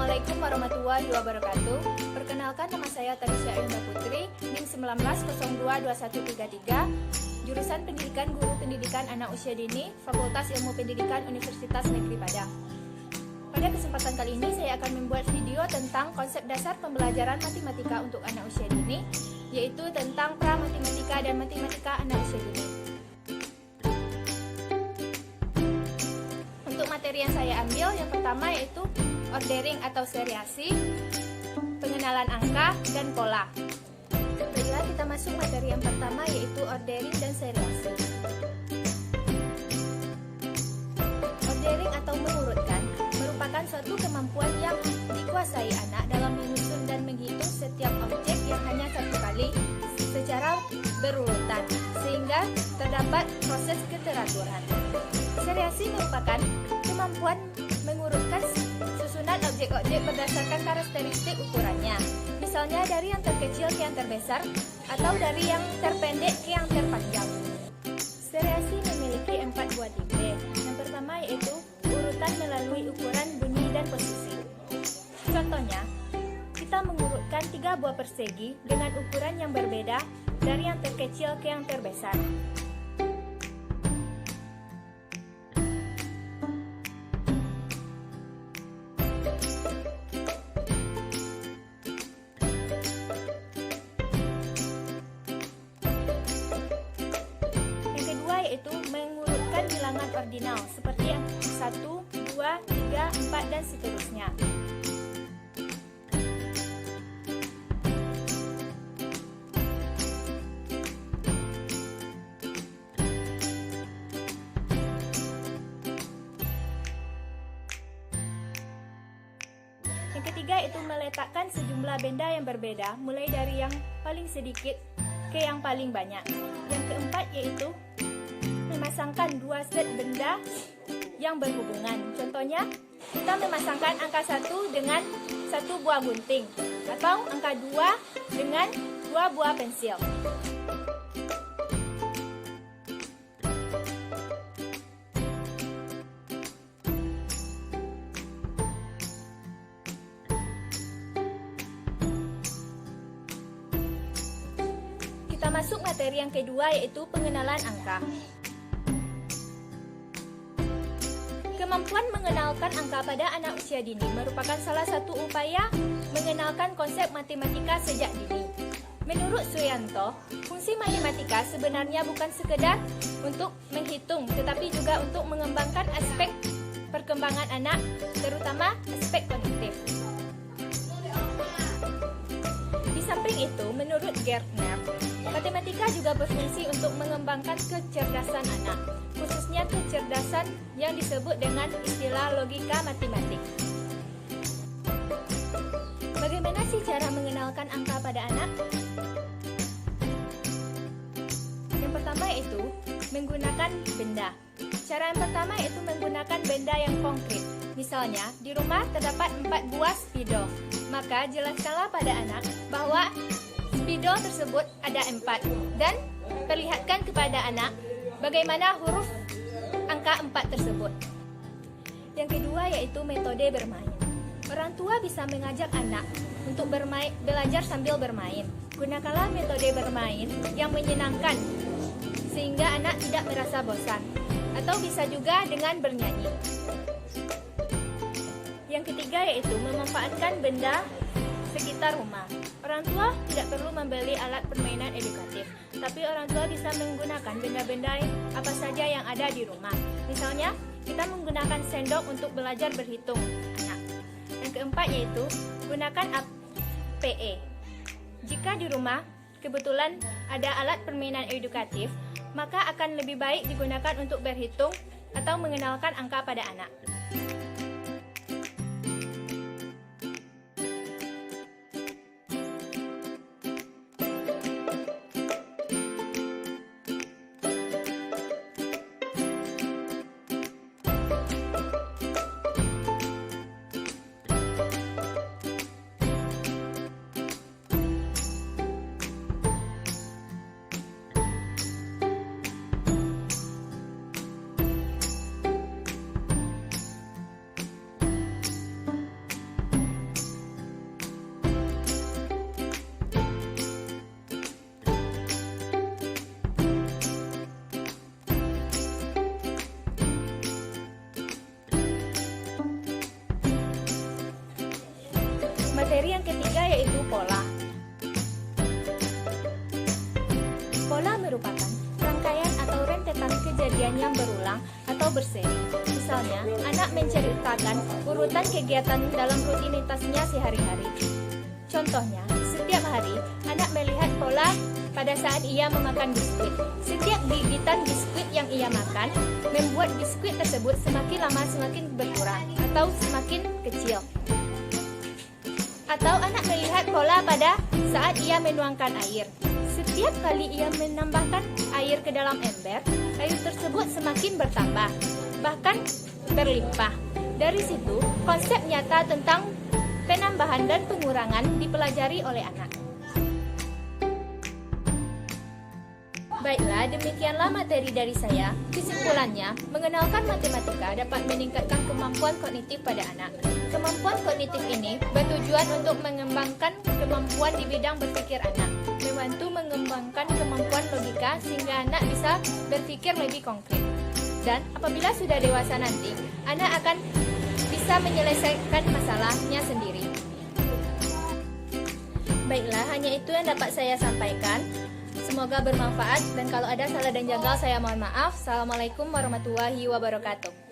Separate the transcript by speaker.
Speaker 1: Assalamualaikum warahmatullahi wabarakatuh. Perkenalkan, nama saya Tanisha Ayunda Putri, NIM 19022133, jurusan Pendidikan Guru Pendidikan Anak Usia Dini, Fakultas Ilmu Pendidikan Universitas Negeri Padang. Pada kesempatan kali ini saya akan membuat video tentang konsep dasar pembelajaran matematika untuk anak usia dini, yaitu tentang pra-matematika dan matematika anak usia dini. Untuk materi yang saya ambil, yang pertama yaitu ordering atau seriasi, pengenalan angka, dan pola. Baiklah, kita masuk materi yang pertama yaitu ordering dan seriasi. Ordering atau mengurutkan merupakan suatu kemampuan yang dikuasai anak dalam menyusun dan menghitung setiap objek yang hanya satu kali secara berurutan, sehingga terdapat proses keteraturan. Seriasi merupakan kemampuan mengurutkan susunan objek-objek berdasarkan karakteristik ukurannya, misalnya dari yang terkecil ke yang terbesar atau dari yang terpendek ke yang terpanjang. Seriasi memiliki 4 buah tipe. Yang pertama yaitu urutan melalui ukuran, bunyi, dan posisi. Contohnya, kita mengurutkan 3 buah persegi dengan ukuran yang berbeda dari yang terkecil ke yang terbesar. Yaitu mengurutkan bilangan ordinal seperti yang 1, 2, 3, 4, dan seterusnya. Yang ketiga itu meletakkan sejumlah benda yang berbeda, mulai dari yang paling sedikit ke yang paling banyak. Yang keempat yaitu memasangkan 2 set benda yang berhubungan. Contohnya, kita memasangkan angka 1 dengan 1 buah gunting, atau angka 2 dengan 2 buah pensil. Kita masuk materi yang kedua yaitu pengenalan angka. Kemampuan mengenalkan angka pada anak usia dini merupakan salah satu upaya mengenalkan konsep matematika sejak dini. Menurut Suyanto, fungsi matematika sebenarnya bukan sekedar untuk menghitung, tetapi juga untuk mengembangkan aspek perkembangan anak, terutama aspek kognitif. Di samping itu, menurut Gärtner, matematika juga berfungsi untuk mengembangkan kecerdasan anak, khususnya kecerdasan yang disebut dengan istilah logika matematik. Bagaimana sih cara mengenalkan angka pada anak? Yang pertama yaitu menggunakan benda. Cara yang pertama yaitu menggunakan benda yang konkret. Misalnya, di rumah terdapat 4 buah spidol. Maka jelaskanlah pada anak bahwa spidol tersebut ada 4 dan perlihatkan kepada anak bagaimana huruf angka 4 tersebut. Yang kedua yaitu metode bermain. Orang tua bisa mengajak anak untuk belajar sambil bermain. Gunakanlah metode bermain yang menyenangkan sehingga anak tidak merasa bosan. Atau bisa juga dengan bernyanyi. Yang ketiga yaitu memanfaatkan benda sekitar rumah. Orang tua tidak perlu membeli alat permainan edukatif, tapi orang tua bisa menggunakan benda-benda apa saja yang ada di rumah. Misalnya, kita menggunakan sendok untuk belajar berhitung anak. Yang keempat yaitu gunakan PE. Jika di rumah kebetulan ada alat permainan edukatif, maka akan lebih baik digunakan untuk berhitung atau mengenalkan angka pada anak. Materi yang ketiga yaitu pola. Pola merupakan rangkaian atau rentetan kejadian yang berulang atau berseri. Misalnya, anak menceritakan urutan kegiatan dalam rutinitasnya sehari-hari. Contohnya, setiap hari anak melihat pola pada saat ia memakan biskuit. Setiap gigitan biskuit yang ia makan membuat biskuit tersebut semakin lama semakin berkurang atau semakin kecil. Atau anak melihat pola pada saat ia menuangkan air. Setiap kali ia menambahkan air ke dalam ember, air tersebut semakin bertambah, bahkan berlimpah. Dari situ, konsep nyata tentang penambahan dan pengurangan dipelajari oleh anak. Baiklah, demikianlah materi dari saya. Kesimpulannya, mengenalkan matematika dapat meningkatkan kemampuan kognitif pada anak. Kemampuan kognitif ini bertujuan untuk mengembangkan kemampuan di bidang berpikir anak, membantu mengembangkan kemampuan logika sehingga anak bisa berpikir lebih konkret. Dan apabila sudah dewasa nanti, anak akan bisa menyelesaikan masalahnya sendiri. Baiklah, hanya itu yang dapat saya sampaikan. Semoga bermanfaat dan kalau ada salah dan janggal saya mohon maaf. Assalamualaikum warahmatullahi wabarakatuh.